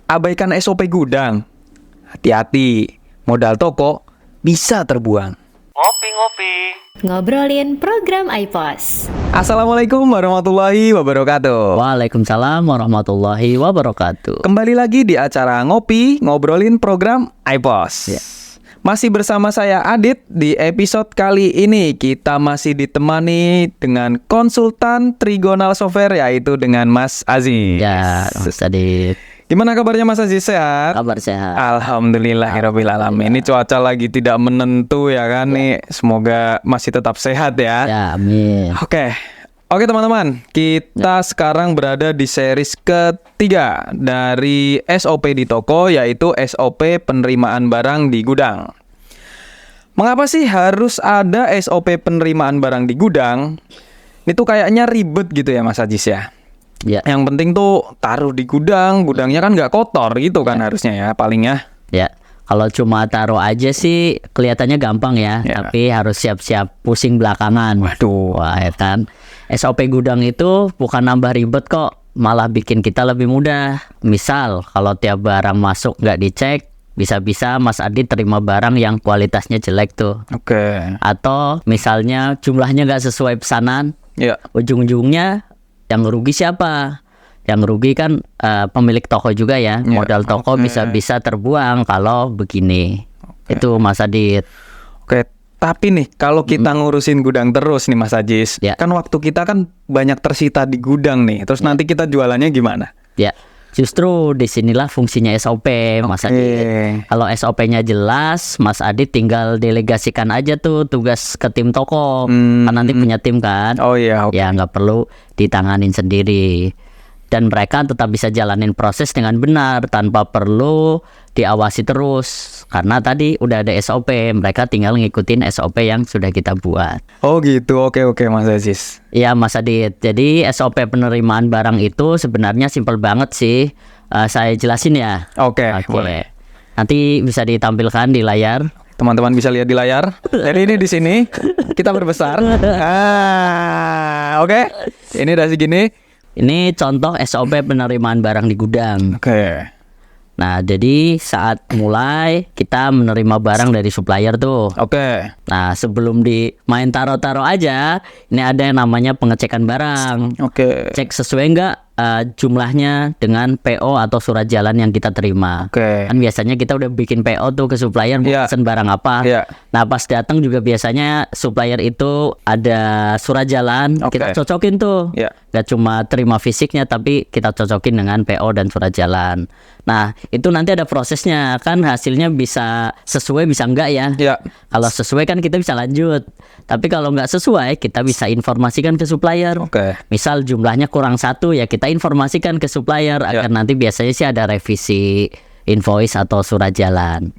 abaikan SOP gudang. Hati-hati, modal toko bisa terbuang. Ngopi-ngopi. Ngobrolin program iPos. Assalamualaikum warahmatullahi wabarakatuh. Waalaikumsalam warahmatullahi wabarakatuh. Kembali lagi di acara Ngopi, ngobrolin program iPos. Ya. Masih bersama saya Adit. Di episode kali ini kita masih ditemani dengan konsultan Trigonal Software, yaitu dengan Mas Aziz. Ya, Mas Adit. Gimana kabarnya Mas Aziz, sehat? Kabar sehat. Alhamdulillahirabbil alamin. Ini cuaca lagi tidak menentu ya kan nih. Semoga masih tetap sehat ya. Ya, amin. Oke teman-teman, kita sekarang berada di series ketiga dari SOP di toko, yaitu SOP penerimaan barang di gudang. Mengapa sih harus ada SOP penerimaan barang di gudang? Itu kayaknya ribet gitu ya Mas Ajis ya. Ya. Yang penting tuh taruh di gudang, gudangnya kan nggak kotor gitu kan harusnya ya palingnya. Ya. Kalau cuma taruh aja sih kelihatannya gampang ya, tapi harus siap-siap pusing belakangan. Waduh. Wah, ya kan. SOP gudang itu bukan nambah ribet kok, malah bikin kita lebih mudah. Misal, kalau tiap barang masuk nggak dicek, bisa-bisa Mas Adit terima barang yang kualitasnya jelek tuh. Oke. Atau misalnya jumlahnya nggak sesuai pesanan, Ya. ujung-ujungnya yang rugi siapa? Yang rugi kan pemilik toko juga ya. Modal toko bisa-bisa terbuang kalau begini. Itu Mas Adit. Oke, tapi nih kalau kita ngurusin gudang terus nih Mas Ajis, kan waktu kita kan banyak tersita di gudang nih. Terus nanti kita jualannya gimana? Ya, justru disinilah fungsinya SOP Mas Adit. Kalau SOP-nya jelas, Mas Adit tinggal delegasikan aja tuh tugas ke tim toko. Kan nanti punya tim kan. Oh iya. Ya nggak perlu ditanganin sendiri. Dan mereka tetap bisa jalanin proses dengan benar tanpa perlu diawasi terus. Karena tadi udah ada SOP, mereka tinggal ngikutin SOP yang sudah kita buat. Oh gitu, oke Mas Aziz. Iya Mas Adit, jadi SOP penerimaan barang itu sebenarnya simpel banget sih. Saya jelasin ya. Oke, boleh. Nanti bisa ditampilkan di layar. Teman-teman bisa lihat di layar. Jadi ini di sini kita berbesar. Oke. Ini udah segini. Ini contoh SOP penerimaan barang di gudang. Oke. Nah, jadi saat mulai kita menerima barang dari supplier tuh. Oke. Nah, sebelum main taruh-taruh aja, ini ada yang namanya pengecekan barang. Oke. Cek sesuai nggak jumlahnya dengan PO atau surat jalan yang kita terima. Oke. Kan biasanya kita udah bikin PO tuh ke supplier mau pesen barang apa. Nah, pas datang juga biasanya supplier itu ada surat jalan, kita cocokin tuh. Gak cuma terima fisiknya, tapi kita cocokin dengan PO dan surat jalan. Nah, itu nanti ada prosesnya, kan hasilnya bisa sesuai bisa enggak ya. Kalau sesuai kan kita bisa lanjut. Tapi kalau nggak sesuai, kita bisa informasikan ke supplier. Misal jumlahnya kurang 1, ya kita informasikan ke supplier agar nanti biasanya sih ada revisi invoice atau surat jalan.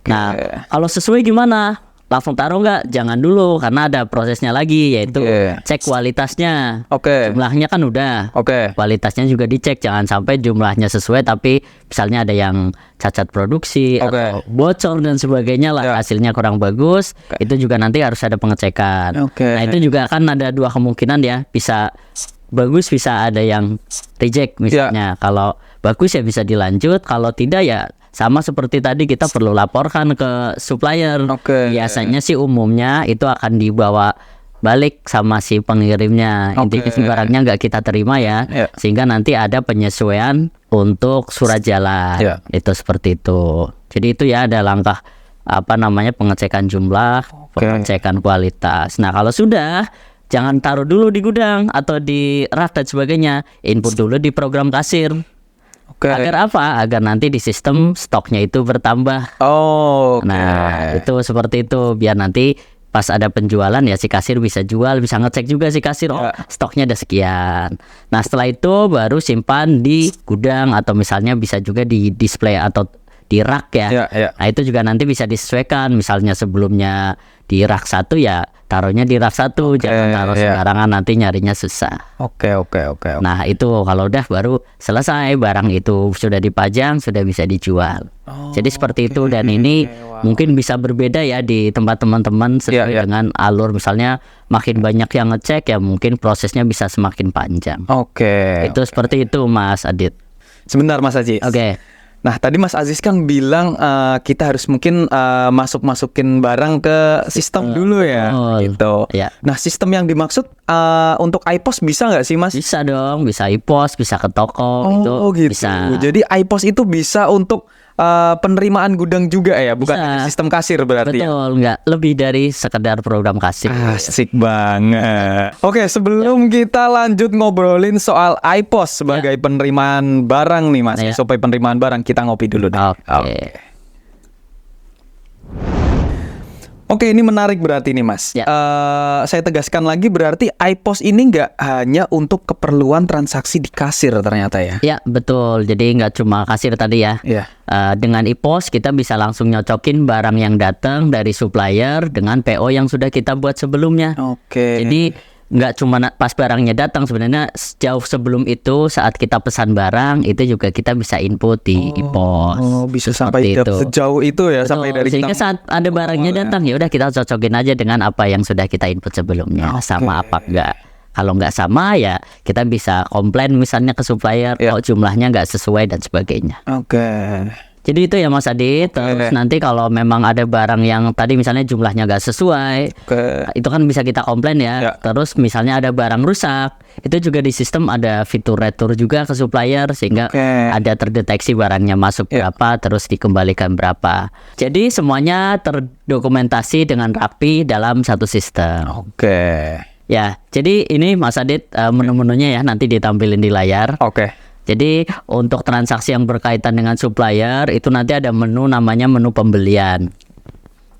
Nah, kalau sesuai gimana? Langsung taruh nggak? Jangan dulu, karena ada prosesnya lagi, yaitu cek kualitasnya. Jumlahnya kan udah. Kualitasnya juga dicek, jangan sampai jumlahnya sesuai tapi misalnya ada yang cacat produksi atau bocor dan sebagainya lah, hasilnya kurang bagus. Itu juga nanti harus ada pengecekan. Nah, itu juga kan ada dua kemungkinan ya, bisa bagus, bisa ada yang reject misalnya. Kalau bagus ya bisa dilanjut, kalau tidak ya sama seperti tadi kita perlu laporkan ke supplier. Biasanya sih umumnya itu akan dibawa balik sama si pengirimnya. Intinya barangnya nggak kita terima ya. Sehingga nanti ada penyesuaian untuk surat jalan. Itu seperti itu. Jadi itu ya ada langkah pengecekan jumlah, pengecekan kualitas. Nah, kalau sudah, jangan taruh dulu di gudang atau di rak dan sebagainya. Input dulu di program kasir. Agar apa? Agar nanti di sistem stoknya itu bertambah. Nah, itu seperti itu. Biar nanti pas ada penjualan ya si kasir bisa jual, bisa ngecek juga si kasir, stoknya ada sekian. Nah, setelah itu baru simpan di gudang atau misalnya bisa juga di display atau di rak ya. Nah, itu juga nanti bisa disesuaikan. Misalnya sebelumnya di rak 1 ya taruhnya di rak 1, jangan taruh sembarangan, nanti nyarinya susah. Oke. Nah, itu kalau udah baru selesai, barang itu sudah dipajang, sudah bisa dijual. Jadi seperti itu, dan ini mungkin bisa berbeda ya di tempat teman-teman sesuai dengan alur. Misalnya makin banyak yang ngecek ya mungkin prosesnya bisa semakin panjang. Itu seperti itu Mas Adit. Sebentar Mas Aji. Nah, tadi Mas Aziz kan bilang kita harus mungkin masukin barang ke sistem dulu ya, gitu. Ya. Nah, sistem yang dimaksud untuk iPOS bisa nggak sih, Mas? Bisa dong, bisa iPOS, bisa ke toko, gitu. Bisa. Jadi iPOS itu bisa untuk penerimaan gudang juga ya, bukan sistem kasir berarti. Betul, nggak lebih dari sekedar program kasir. Asik banget. Oke, sebelum kita lanjut ngobrolin soal iPOS sebagai penerimaan barang nih Mas, SOP penerimaan barang, kita ngopi dulu deh. Oke, ini menarik berarti nih Mas. Saya tegaskan lagi, berarti iPOS ini nggak hanya untuk keperluan transaksi di kasir ternyata ya? Ya, betul. Jadi nggak cuma kasir tadi ya. Dengan iPOS kita bisa langsung nyocokin barang yang datang dari supplier dengan PO yang sudah kita buat sebelumnya. Jadi nggak cuma pas barangnya datang, sebenarnya jauh sebelum itu saat kita pesan barang itu juga kita bisa input di iPOS. Bisa sampai sejauh itu ya. Betul, sampai dari sehingga saat ada barangnya datang ya udah kita cocokin aja dengan apa yang sudah kita input sebelumnya. Sama apa enggak. Kalau nggak sama ya kita bisa komplain misalnya ke supplier kalau jumlahnya nggak sesuai dan sebagainya. Jadi itu ya Mas Adit. Terus nanti kalau memang ada barang yang tadi misalnya jumlahnya gak sesuai, itu kan bisa kita komplain ya. Terus misalnya ada barang rusak, itu juga di sistem ada fitur retur juga ke supplier, sehingga ada terdeteksi barangnya masuk berapa, terus dikembalikan berapa. Jadi semuanya terdokumentasi dengan rapi dalam satu sistem. Ya, jadi ini Mas Adit menu-menunya ya nanti ditampilin di layar. Jadi untuk transaksi yang berkaitan dengan supplier itu nanti ada menu namanya menu pembelian.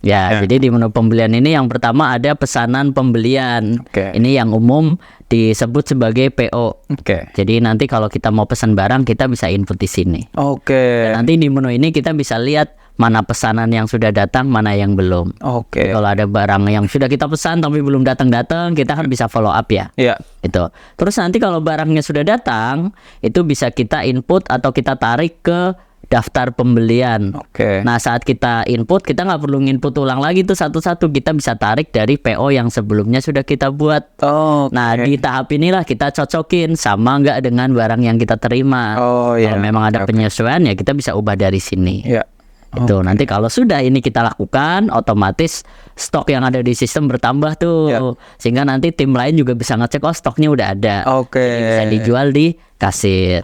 Jadi di menu pembelian ini yang pertama ada pesanan pembelian. Ini yang umum disebut sebagai PO. Jadi nanti kalau kita mau pesan barang kita bisa input di sini. Dan nanti di menu ini kita bisa lihat mana pesanan yang sudah datang, mana yang belum. Kalau ada barang yang sudah kita pesan tapi belum datang, kita kan bisa follow up ya. Itu. Terus nanti kalau barangnya sudah datang, itu bisa kita input atau kita tarik ke daftar pembelian. Nah saat kita input, kita nggak perlu input ulang lagi tuh satu-satu, kita bisa tarik dari PO yang sebelumnya sudah kita buat. Nah di tahap inilah kita cocokin sama nggak dengan barang yang kita terima. Kalau memang ada penyesuaian ya kita bisa ubah dari sini. Itu nanti kalau sudah ini kita lakukan, otomatis stok yang ada di sistem bertambah tuh, sehingga nanti tim lain juga bisa ngecek stoknya udah ada. Jadi bisa dijual di kasir.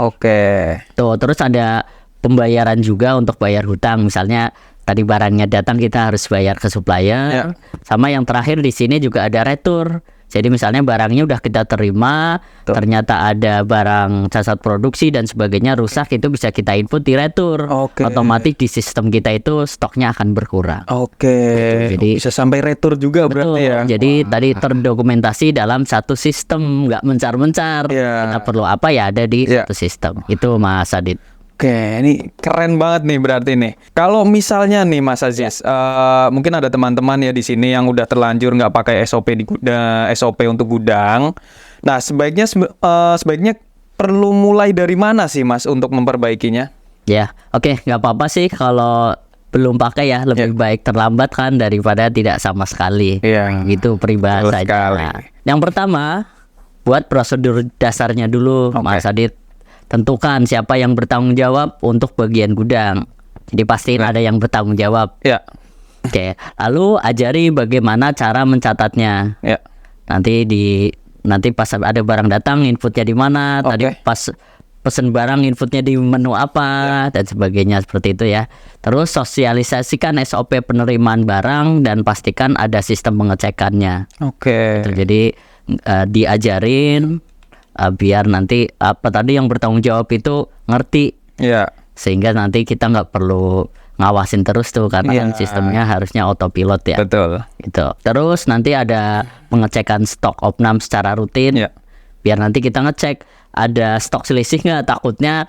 Tuh terus ada pembayaran juga untuk bayar hutang, misalnya tadi barangnya datang kita harus bayar ke supplier. Sama yang terakhir di sini juga ada retur. Jadi misalnya barangnya udah kita terima, ternyata ada barang cacat produksi dan sebagainya rusak, itu bisa kita input di retur. Otomatis di sistem kita itu stoknya akan berkurang. Jadi bisa sampai retur juga berarti ya. Jadi tadi terdokumentasi dalam satu sistem, nggak mencar-mencar. Kita perlu apa ya ada di satu sistem. Itu Mas Adit. Ini keren banget nih berarti nih. Kalau misalnya nih Mas Aziz, mungkin ada teman-teman ya di sini yang udah terlanjur nggak pakai SOP di SOP untuk gudang. Nah, sebaiknya perlu mulai dari mana sih Mas untuk memperbaikinya? Nggak apa-apa sih kalau belum pakai ya, lebih baik terlambat kan daripada tidak sama sekali. Gitu peribahasanya. Yang pertama, buat prosedur dasarnya dulu Mas Adit. Tentukan siapa yang bertanggung jawab untuk bagian gudang. Jadi pastiin ada yang bertanggung jawab. Lalu ajari bagaimana cara mencatatnya. Nanti pas ada barang datang inputnya di mana. Tadi pas pesen barang inputnya di menu apa dan sebagainya seperti itu ya. Terus sosialisasikan SOP penerimaan barang dan pastikan ada sistem pengecekannya. Jadi diajarin. Biar nanti apa tadi yang bertanggung jawab itu ngerti, sehingga nanti kita nggak perlu ngawasin terus tuh karena kan sistemnya harusnya autopilot ya. Gitu. Terus nanti ada pengecekan stok opnam secara rutin, biar nanti kita ngecek ada stok selisih nggak, takutnya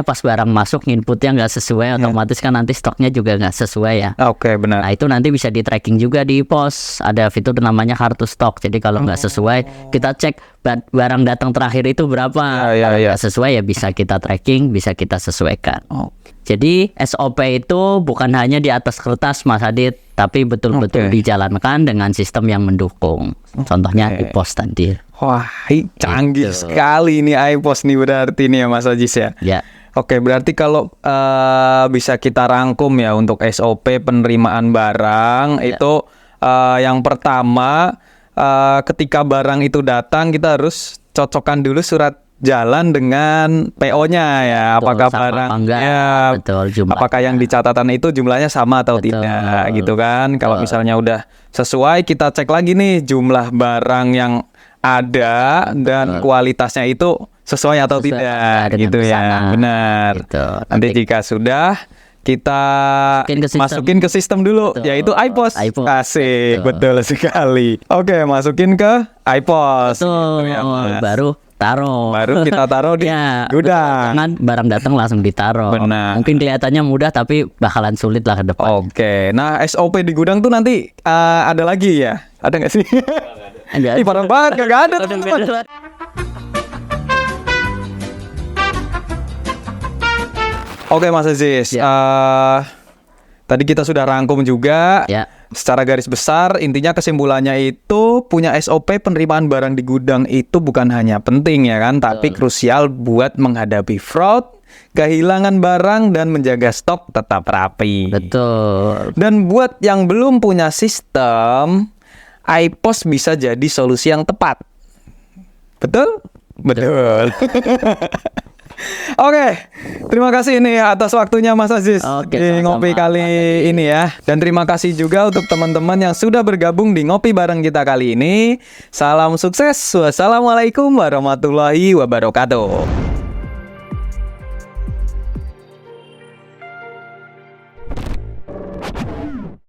pas barang masuk inputnya nggak sesuai, otomatis kan nanti stoknya juga nggak sesuai ya. Benar. Nah itu nanti bisa di tracking juga di pos, ada fitur namanya kartu stok. Jadi kalau nggak sesuai kita cek barang datang terakhir itu berapa. Kalau nggak sesuai ya bisa kita tracking, bisa kita sesuaikan. Jadi SOP itu bukan hanya di atas kertas Mas Adit, tapi betul-betul dijalankan dengan sistem yang mendukung. Contohnya iPOS tadi. Wah, canggih sekali nih iPOS nih berarti nih ya Mas Aziz ya. Oke, berarti kalau bisa kita rangkum ya untuk SOP penerimaan barang itu yang pertama ketika barang itu datang kita harus cocokkan dulu surat jalan dengan PO-nya ya, betul, apakah barangnya apakah yang di catatan itu jumlahnya sama atau betul, tidak gitu kan. Kalau misalnya udah sesuai, kita cek lagi nih jumlah barang yang ada dan kualitasnya itu sesuai atau tidak gitu ya. Benar. Gitu. Nanti jika sudah kita masukin ke sistem dulu, betul, yaitu iPOS. Kasih, betul sekali. Oke, masukin ke iPOS. Betul. Gitu ya, baru kita taruh di gudang. Jangan barang datang langsung ditaruh. Benar. Mungkin kelihatannya mudah tapi bakalan sulit lah ke depan. Oke. Nah, SOP di gudang tuh nanti ada lagi ya? Ada nggak sih? Ih, parah banget, nggak ada. Oke, Mas Aziz. Tadi kita sudah rangkum juga. Secara garis besar, intinya kesimpulannya itu punya SOP penerimaan barang di gudang itu bukan hanya penting ya kan, tapi krusial buat menghadapi fraud, kehilangan barang, dan menjaga stok tetap rapi. Betul. Dan buat yang belum punya sistem, iPOS bisa jadi solusi yang tepat. Betul? Betul. Oke, terima kasih nih atas waktunya Mas Aziz di ngopi kali ini ya. Dan terima kasih juga untuk teman-teman yang sudah bergabung di ngopi bareng kita kali ini. Salam sukses. Wassalamualaikum warahmatullahi wabarakatuh.